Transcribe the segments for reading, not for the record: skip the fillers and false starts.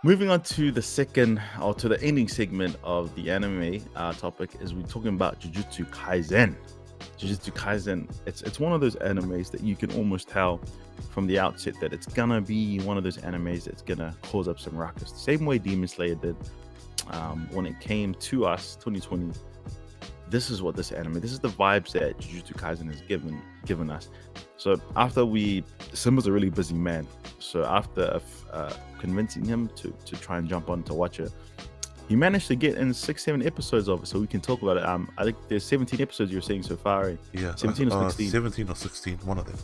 Moving on to the second or to the ending segment of the anime topic is we're talking about Jujutsu Kaisen. Jujutsu Kaisen, it's one of those animes that you can almost tell from the outset that it's gonna be one of those animes that's gonna cause up some ruckus. The same way Demon Slayer did when it came to us 2020. This is what this is the vibes that Jujutsu Kaisen has given us. So Simba's a really busy man. So after convincing him to try and jump on to watch it, he managed to get in 6-7 episodes of it, so we can talk about it. I think there's 17 episodes you're saying so far, right? Yeah, 17 or 16. 17 or 16, one of them.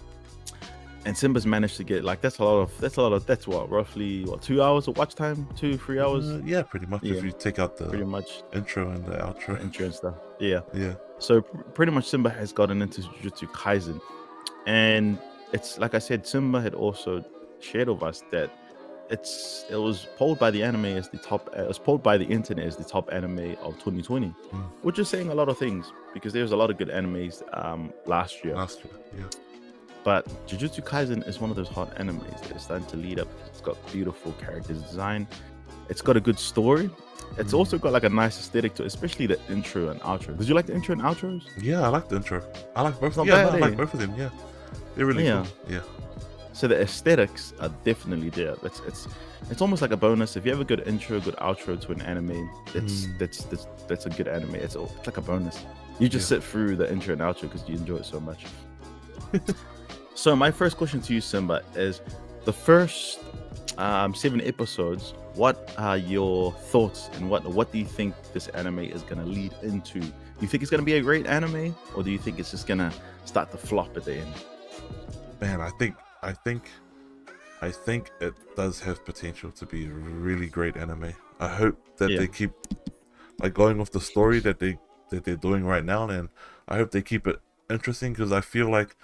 And Simba's managed to get that's what, roughly 2 hours of watch time, 2-3 hours. Yeah, pretty much. Yeah. If you take out the Pretty much intro and the outro. intro and stuff. Yeah. Yeah. So pretty much Simba has gotten into Jujutsu Kaisen, and it's like I said, Simba had also shared with us that it was polled by the anime as the top. It was polled by the internet as the top anime of 2020, which is saying a lot of things because there was a lot of good animes last year. Yeah. But Jujutsu Kaisen is one of those hot animes that is starting to lead up. It's got beautiful character design. It's got a good story. It's also got like a nice aesthetic to it, especially the intro and outro. Did you like the intro and outros? Yeah, I like the intro. I like both. Not Yeah, bad, I like eh? both of them. Yeah, they're really Yeah. cool. Yeah. So the aesthetics are definitely there. It's almost like a bonus. If you have a good intro, good outro to an anime, that's a good anime. It's like a bonus. You just sit through the intro and outro because you enjoy it so much. So my first question to you, Simba, is the first 7 episodes. What are your thoughts and what do you think this anime is going to lead into? Do you think it's going to be a great anime, or do you think it's just going to start to flop at the end? Man, I think it does have potential to be a really great anime. I hope that they keep like going with the story that they're doing right now, and I hope they keep it interesting because I feel like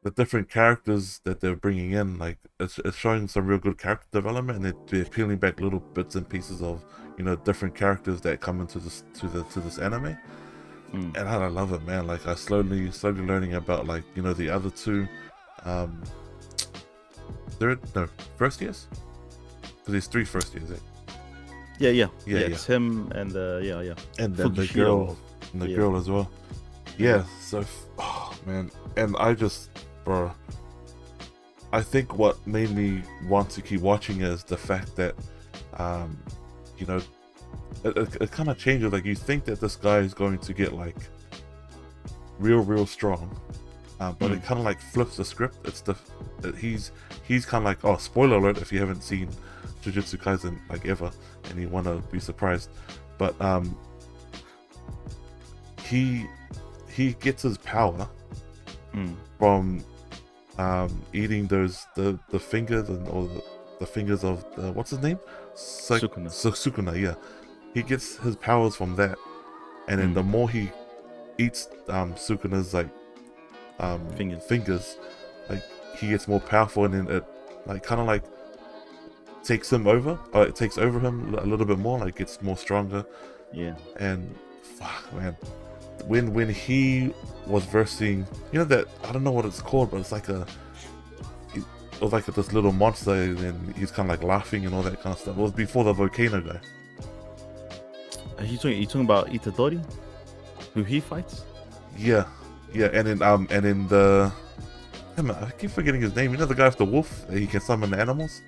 the different characters that they're bringing in, like it's showing some real good character development, and they're peeling back little bits and pieces of different characters that come into this anime. And I love it, man. Like I slowly learning about like the other two first years, because there's 3 first years, eh? Yeah. Yeah. It's him and and then the girl girl as well. Yeah. So man, and bro, I think what made me want to keep watching is the fact that it kind of changes. Like you think that this guy is going to get like real strong, but it kind of like flips the script. It's he's kind of like, oh, spoiler alert if you haven't seen Jujutsu Kaisen like ever and you want to be surprised, but he gets his power from eating the fingers or the fingers of what's his name? Sukuna. Sukuna, yeah. He gets his powers from that, and then the more he eats Sukuna's like fingers, like he gets more powerful, and then it like kind of like takes him over, or it takes over him a little bit more, like gets more stronger. Yeah. And fuck, man, when he was versing, that I don't know what it's called, but it's like it was like this little monster, and he's kind of like laughing and all that kind of stuff. It was before the volcano guy. Are you talking about Itadori, who he fights? Yeah, and then I keep forgetting his name. The guy with the wolf, he can summon the animals.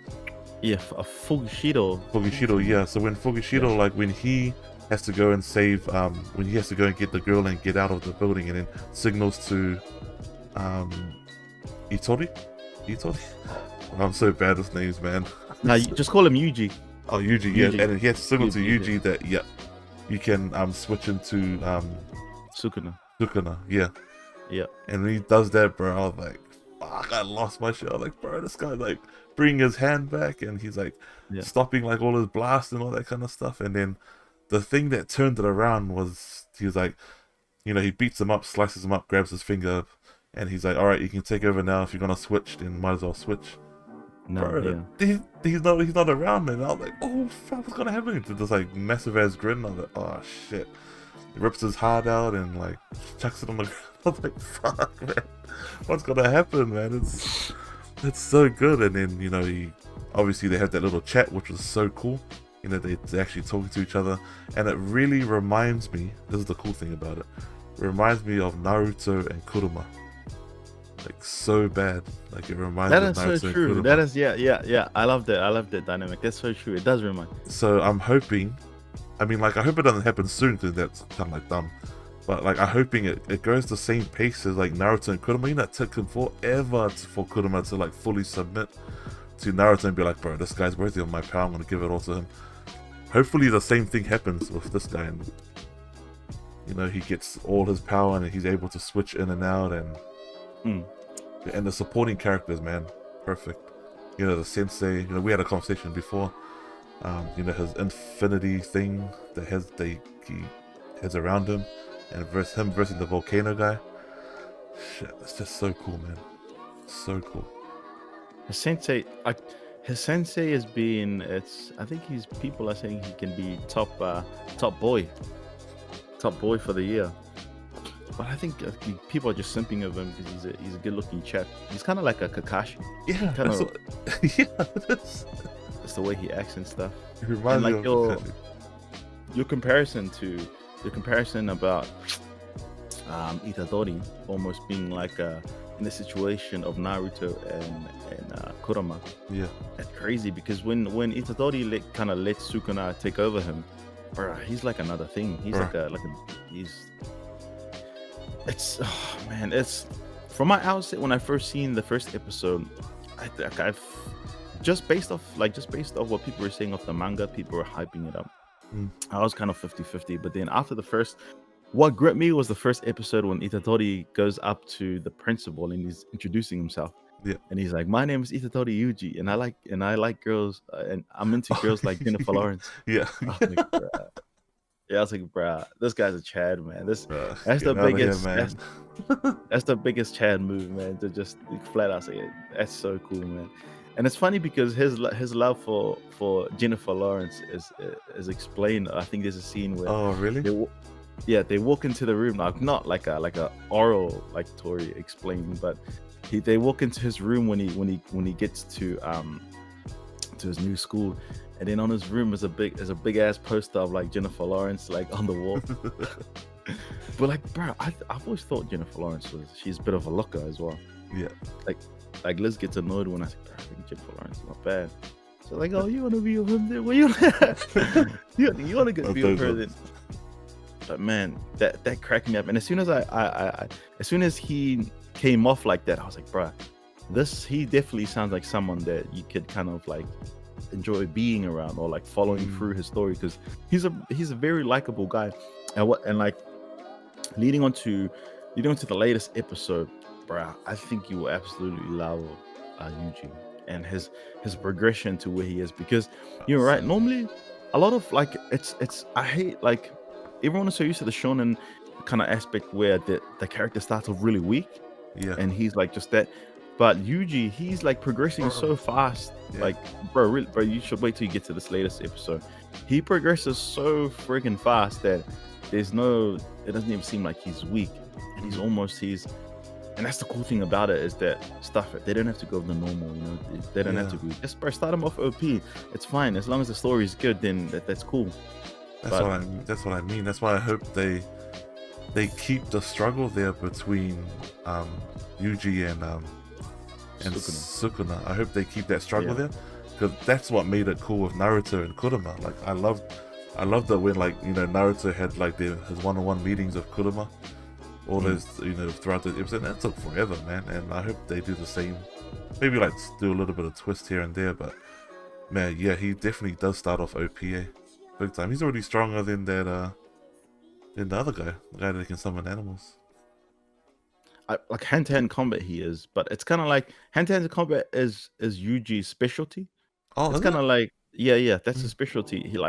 Yeah, Fugishido. Fugishido, yeah. So when Fugishido, like when he has to go and save, when he has to go and get the girl and get out of the building, and then signals to Itori. I'm so bad with names, man. Nah, you just call him Yuji. Oh, Yuji, yeah. And then he has to signal to Yuji that you can switch into Sukuna, yeah. And when he does that, bro, I was like, fuck, I lost my shit. I was like, bro, this guy like bringing his hand back, and he's like stopping like all his blasts and all that kind of stuff. And then the thing that turned it around was he was like, he beats him up, slices him up, grabs his finger, and he's like, all right, you can take over now. If you're gonna switch, then might as well switch. No, bro, he's not around, man. I was like, oh fuck, what's gonna happen? To this like massive ass grin. I was like, oh shit. He rips his heart out and like chucks it on the ground. I was like, fuck, man, what's gonna happen, man? It's so good. And then he obviously they have that little chat, which was so cool. You know, they're actually talking to each other, and it really reminds me, this is the cool thing about it, reminds me of Naruto and Kurama. Like, so bad. Like, it reminds me of Naruto That is so true. and Kurama. That is, yeah. I love that dynamic. That's so true. It does remind. So I'm hoping, I hope it doesn't happen soon, because that's kind of like dumb. But like, I'm hoping it goes the same pace as like Naruto and Kurama. You know, it took him forever for Kurama to like fully submit to Naruto and be like, bro, this guy's worthy of my power, I'm gonna give it all to him. Hopefully the same thing happens with this guy, and you know, he gets all his power and he's able to switch in and out, and the supporting characters, man, perfect. You know, the sensei, you know, we had a conversation before, you know, his infinity thing that he has around him, and him versus the volcano guy. Shit, it's just so cool, man. So cool. His sensei is being, I think people are saying he can be top boy for the year. But I think people are just simping of him because he's a good looking chap. He's kind of like a Kakashi. Yeah, It's the way he acts and stuff. It reminds me of Kakashi. Your comparison about Itadori almost being like in the situation of Naruto and Kurama. Yeah, that's crazy, because when Itadori kind of let Sukuna take over him, bro, he's like another thing. He's it's from my outset when I first seen the first episode, I've just based off what people were saying of the manga, people were hyping it up. I was kind of 50-50, but then after what gripped me was the first episode when Itadori goes up to the principal and he's introducing himself. Yeah, and he's like, "My name is Itadori Yuji, and I like girls, and I'm into girls like Jennifer Lawrence." Yeah. I was like, bruh, this guy's a Chad, man. That's the biggest Chad move, man. To just flat out say it. That's so cool, man. And it's funny because his love for Jennifer Lawrence is explained. I think there's a scene where they walk into the room, not like a oral like Tori explaining, but they walk into his room when he gets to his new school. And then on his room is a big ass poster of like Jennifer Lawrence like on the wall. But like, bro, I've always thought Jennifer Lawrence she's a bit of a looker as well. Yeah. Like Liz gets annoyed when I say, bro, I think Jennifer Lawrence is not bad. So like, oh, you want to be with him then? Well, you want to be with her then? But man, that cracked me up. And as soon as he came off like that, I was like, bro, he definitely sounds like someone that you could kind of like enjoy being around or like following through his story, because he's a very likable guy. And like leading on to the latest episode, bro, I think you will absolutely love Yuji and his progression to where he is, because you're right, normally a lot of like I hate, like, everyone is so used to the shonen kind of aspect where the character starts off really weak, and he's like just that. But Yuji, he's like progressing so fast. Yeah. Like, bro, you should wait till you get to this latest episode. He progresses so freaking fast that it doesn't even seem like he's weak. And and that's the cool thing about it, is that they don't have to go the normal, you know. They don't have to go, just start him off OP. It's fine. As long as the story is good, then that's cool. That's what I mean. That's why I hope they keep the struggle there between Yuji and Sukuna. I hope they keep that struggle there, because that's what made it cool with Naruto and Kurama. Like, I loved that when, like, you know, Naruto had like his one-on-one meetings with Kurama, all those, you know, throughout the episode. That took forever, man. And I hope they do the same. Maybe like do a little bit of twist here and there, but man, yeah, he definitely does start off OPA big time. He's already stronger than the other guy, the guy that can summon animals. Like hand-to-hand combat he is, but it's kind of like hand-to-hand combat is Yuji's specialty. Oh, it's kind of like that's his specialty. He's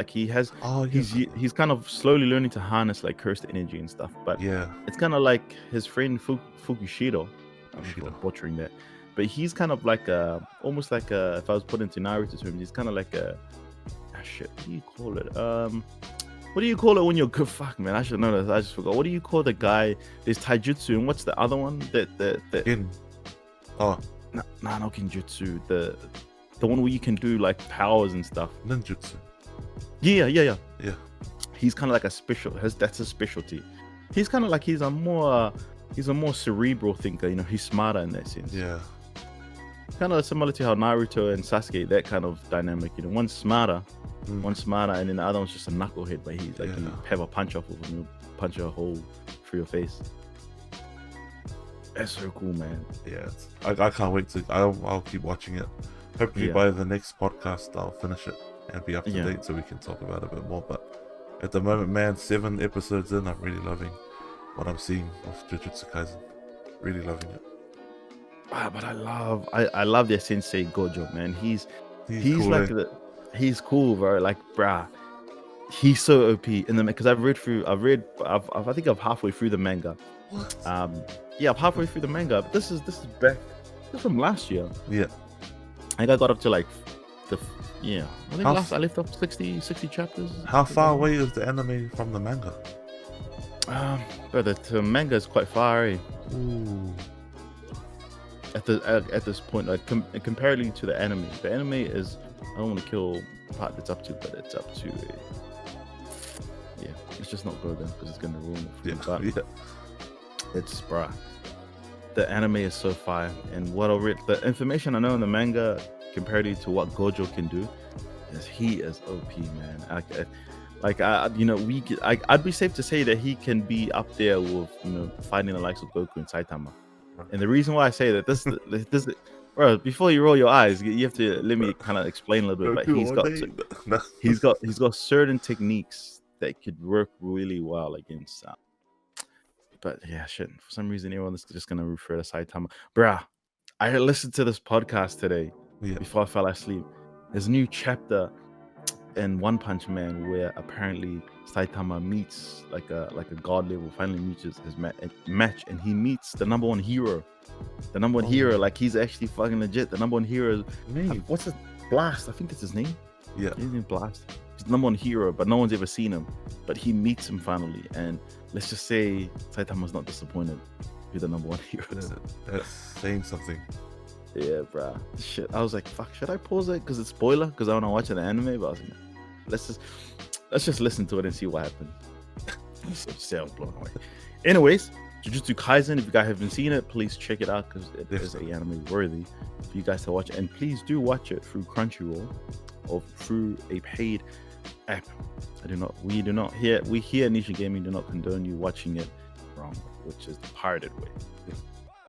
kind of slowly learning to harness like cursed energy and stuff. But it's kind of like his friend Fukushiro. I'm butchering that, but he's kind of like almost like if I was put into Naruto terms, he's kind of like what do you call it? What do you call it when you're good? Fuck, man, I should know this. I just forgot. What do you call the guy? There's taijutsu, and what's the other one? Not Genjutsu. The one where you can do like powers and stuff. Ninjutsu. Yeah. Yeah. He's kind of like that's his specialty. He's kind of like he's a more cerebral thinker. He's smarter in that sense. Yeah. Kind of similar to how Naruto and Sasuke, that kind of dynamic. One's smarter, and then the other one's just a knucklehead. But he's like, you have a punch off of him, punch a hole through your face. That's so cool, man. Yeah, I can't wait to. I'll keep watching it. Hopefully by the next podcast I'll finish it and be up to date so we can talk about it a bit more. But at the moment, man, 7 episodes in, I'm really loving what I'm seeing of Jujutsu Kaisen. Really loving it. But I love their sensei Gojo, man. He's cool, like he's cool, bro. Like, bruh, he's so OP in the because I think I'm halfway through the manga. What? I'm halfway through the manga. But this is from last year. Yeah. I think I got up to like I left off 60 chapters. How far away is the anime from the manga? But the manga is quite far. Ooh. At this point, like comparatively to the anime is, I don't want to kill part that's up to, but it's up to let's just not go there because it's gonna ruin it for you. But it's bruh, the anime is so fire, and the information I know in the manga comparatively to what Gojo can do is he is OP, man. I'd be safe to say that he can be up there with fighting the likes of Goku and Saitama. And the reason why I say that this bro, before you roll your eyes, you have to let me kind of explain a little bit. But he's got certain techniques that could work really well against. But yeah, shit. For some reason, everyone's just gonna refer to Saitama. Bruh, I listened to this podcast today before I fell asleep. There's a new chapter in One Punch Man where apparently Saitama meets like a god level, finally meets his match, and he meets the number one hero. The number one hero, like he's actually fucking legit. The number one hero, what's his Blast? I think that's his name. Yeah, his name Blast. He's the number one hero, but no one's ever seen him. But he meets him finally, and let's just say Saitama's not disappointed with the number one hero. That's saying something. Yeah, bruh. Shit. I was like, fuck, should I pause it? Because it's spoiler? Because I want to watch the anime? But I was like, let's just listen to it and see what happens. So blown away. Anyways, Jujutsu Kaisen, if you guys haven't seen it, please check it out because it is a anime worthy for you guys to watch. And please do watch it through Crunchyroll or through a paid app. We here at Nisha Gaming do not condone you watching it wrong, which is the pirated way.